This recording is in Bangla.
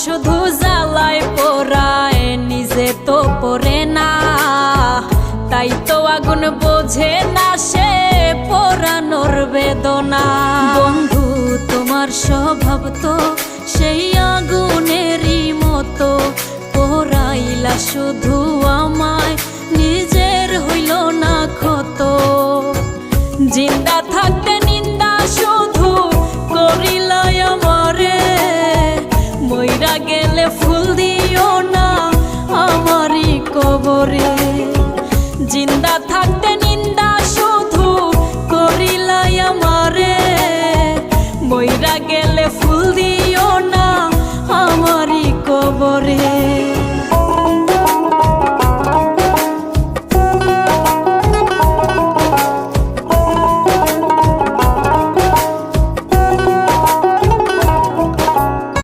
শুধু জ্বালায় পোড়ায়, নিজে তো পড়ে না, তাই তো আগুন বোঝে না সে পোড়ানোর বেদনা। বন্ধু তোমার স্বভাব তো সেই আগুনেরই মতো, পোড়াইলা শুধু আমায়, নিজের হইল না ক্ষত। জিন্দা থাকতে নিন্দা শুধু করিলাই আমারে, মইরা গেলে ফুল দিয়ে